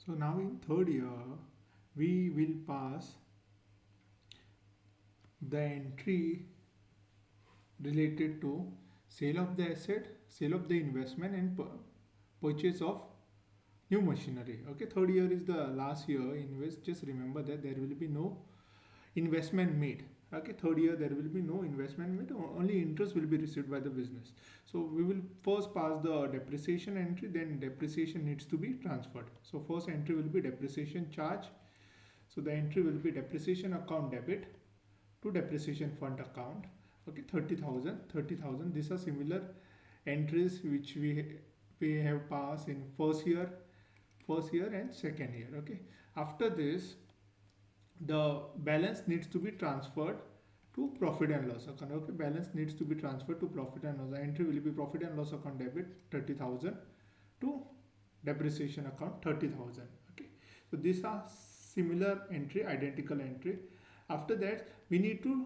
So now in third year, we will pass the entry related to sale of the asset, sale of the investment, and purchase of new machinery. Okay, third year is the last year in which just remember that there will be no investment made. Okay, third year there will be no investment made, only interest will be received by the business. So we will first pass the depreciation entry, then depreciation needs to be transferred. So first entry will be depreciation charge. So the entry will be depreciation account debit to depreciation fund account. Okay, 30,000. These are similar entries which we have passed in first year and second year. Okay, after this the balance needs to be transferred to profit and loss account. Okay, balance needs to be transferred to profit and loss. The entry will be profit and loss account debit 30,000 to depreciation account 30,000. Okay, so these are similar entry, identical entry. After that we need to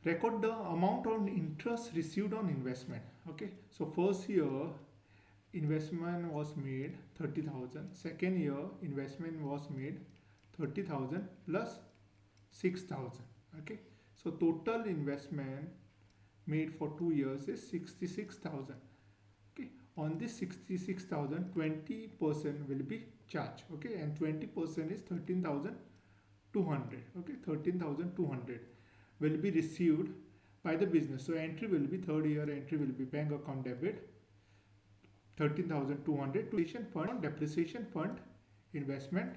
record the amount on interest received on investment. Okay, so first year investment was made 30,000, second year investment was made 30,000 plus 6,000. Okay, so total investment made for 2 years is 66,000. Okay, on this 66,000, 20% will be charged. Okay, and 20% is 13,200. Okay, 13,200 will be received by the business. So entry will be, third year entry will be bank account debit 13,200 to depreciation fund investment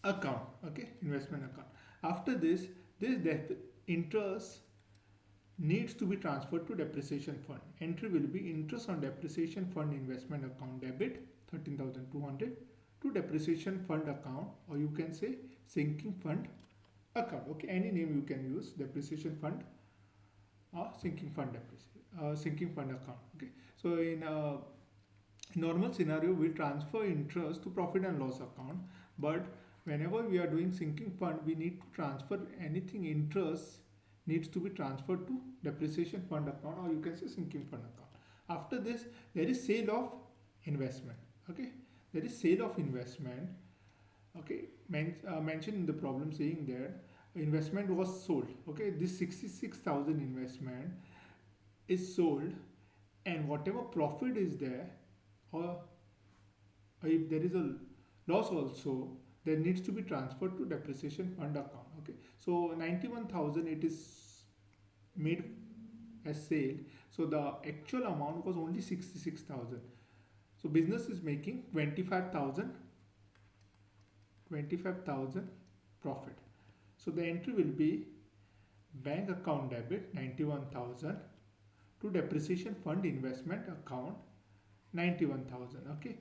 account. Okay, investment account. After this interest needs to be transferred to depreciation fund. Entry will be interest on depreciation fund investment account debit 13,200 to depreciation fund account, or you can say sinking fund account. Okay, any name you can use, depreciation fund or sinking fund account. Okay, so in a normal scenario we transfer interest to profit and loss account, but whenever we are doing sinking fund we need to transfer anything interest needs to be transferred to depreciation fund account, or you can say sinking fund account. After this there is sale of investment. Okay, there is sale of investment. Okay, mentioned in the problem saying that investment was sold. Okay, this 66,000 investment is sold, and whatever profit is there, or if there is a loss also, there needs to be transferred to depreciation fund account. Okay, so 91,000 it is made as sale, so the actual amount was only 66,000. So business is making 25,000 profit. So the entry will be bank account debit 91,000 to depreciation fund investment account 91,000. Okay,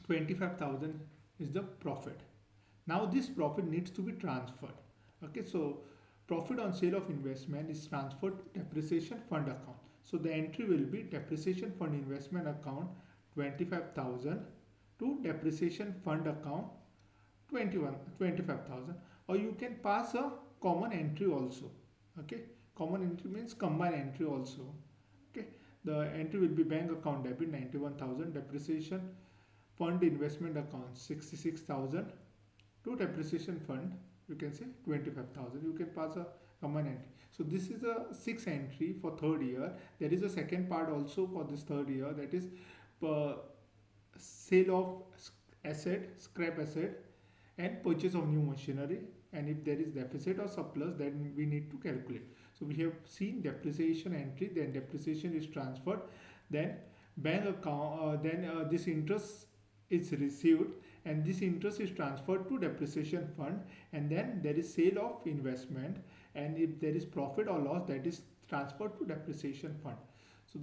25,000 is the profit. Now this profit needs to be transferred. Okay, so profit on sale of investment is transferred to depreciation fund account. So the entry will be depreciation fund investment account 25,000 to depreciation fund account 25,000, or you can pass a common entry also. Okay, common entry means combined entry also. Okay, the entry will be bank account debit 91,000, depreciation fund investment account 66,000 to depreciation fund, you can say 25,000. You can pass a common entry. So this is a 6 entry for third year. There is a second part also for this third year, that is sale of scrap asset, and purchase of new machinery, and if there is deficit or surplus then we need to calculate. So we have seen depreciation entry, then depreciation is transferred, then bank account, then this interest is received, and this interest is transferred to depreciation fund, and then there is sale of investment, and if there is profit or loss, that is transferred to depreciation fund. So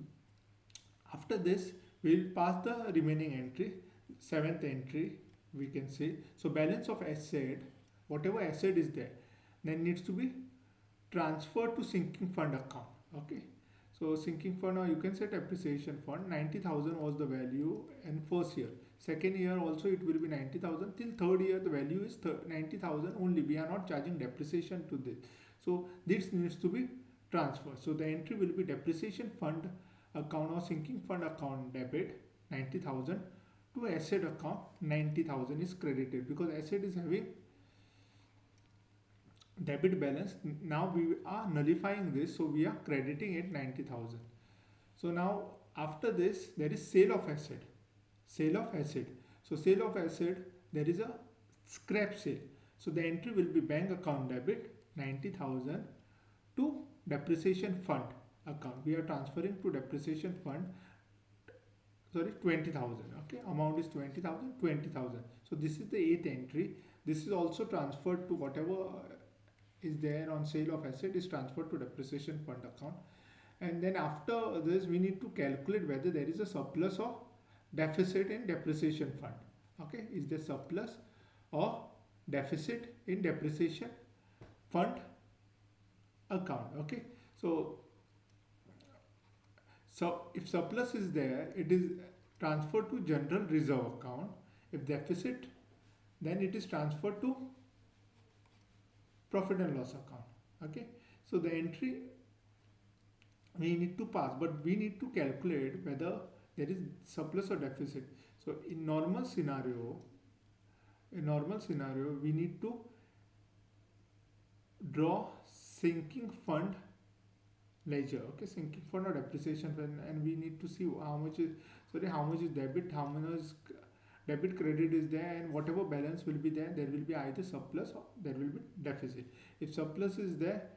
after this we will pass the remaining entry, seventh entry we can say. So balance of asset, whatever asset is there, then needs to be transferred to sinking fund account. Okay, so sinking fund, or you can say depreciation fund, 90,000 was the value in first year. Second year also it will be 90,000. Till third year the value is 90,000 only. We are not charging depreciation to this. So this needs to be transferred. So the entry will be depreciation fund account or sinking fund account debit 90,000, to asset account 90,000 is credited because asset is having debit balance. Now we are nullifying this, so we are crediting it 90,000. So now after this there is sale of asset. Sale of asset. So sale of asset, there is a scrap sale. So the entry will be bank account debit 90,000 to depreciation fund account. We are transferring to depreciation fund, sorry, 20,000. Okay, amount is 20,000, 20,000. So this is the eighth entry. This is also transferred to whatever is there on sale of asset is transferred to depreciation fund account. And then after this we need to calculate whether there is a surplus or deficit in depreciation fund. Okay, is there surplus or deficit in depreciation fund account? Okay, so if surplus is there, it is transferred to general reserve account. If deficit, then it is transferred to profit and loss account. Okay, so the entry we need to pass, but we need to calculate whether there is surplus or deficit. So in normal scenario, we need to draw sinking fund ledger. Okay, sinking fund or depreciation fund, and we need to see how much is, how much is debit, how much is debit, credit is there, and whatever balance will be there, there will be either surplus or there will be deficit. If surplus is there,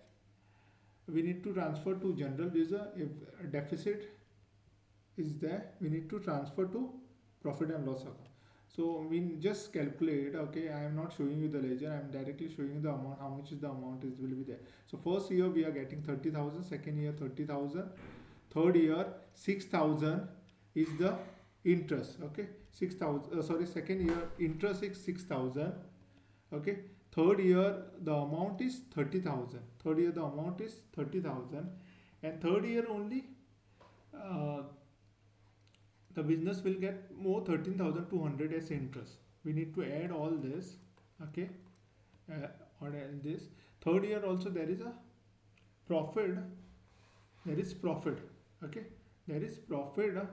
we need to transfer to general reserve. If a deficit is there, we need to transfer to profit and loss account. So we just calculate. Okay, I am not showing you the ledger, I am directly showing you the amount, how much is the amount is will be there. So first year we are getting 30,000, second year 30,000, third year 6,000 is the interest. Okay, 6,000, second year interest is 6,000. Okay, third year the amount is 30,000. Third year the amount is 30,000, and third year only the business will get more 13,200 as interest. We need to add all this. Okay, or this third year also there is a profit. There is profit. Okay, there is profit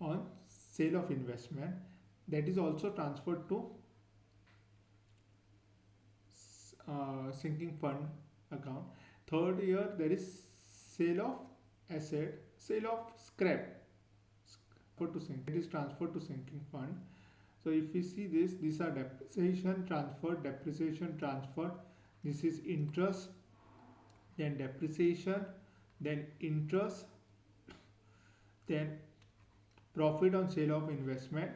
on sale of investment, that is also transferred to sinking fund account. Third year there is sale of asset, sale of scrap to sink, it is transferred to sinking fund. So if we see this, these are depreciation transfer, depreciation transfer, this is interest, then depreciation, then interest, then profit on sale of investment,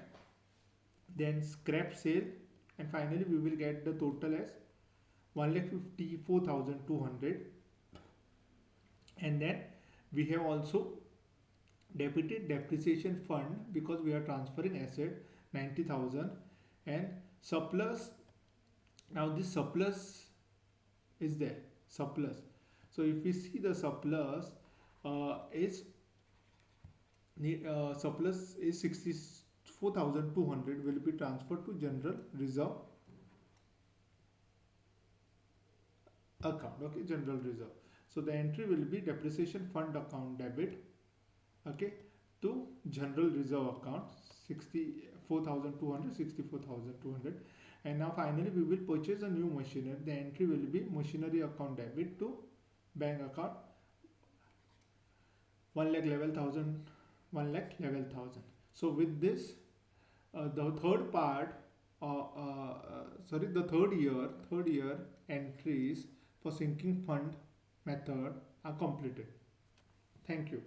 then scrap sale, and finally we will get the total as 1,54,200. And then we have also debited depreciation fund because we are transferring asset 90,000, and surplus. Now this surplus is there, surplus. So if we see the surplus surplus is 64,200 will be transferred to general reserve account. Okay, general reserve. So the entry will be depreciation fund account debit, okay, to general reserve account 64,200, 64,200. And now finally we will purchase a new machinery. The entry will be machinery account debit to bank account 1,11,000, 1,11,000. So with this the third part the third year entries for sinking fund method are completed. Thank you.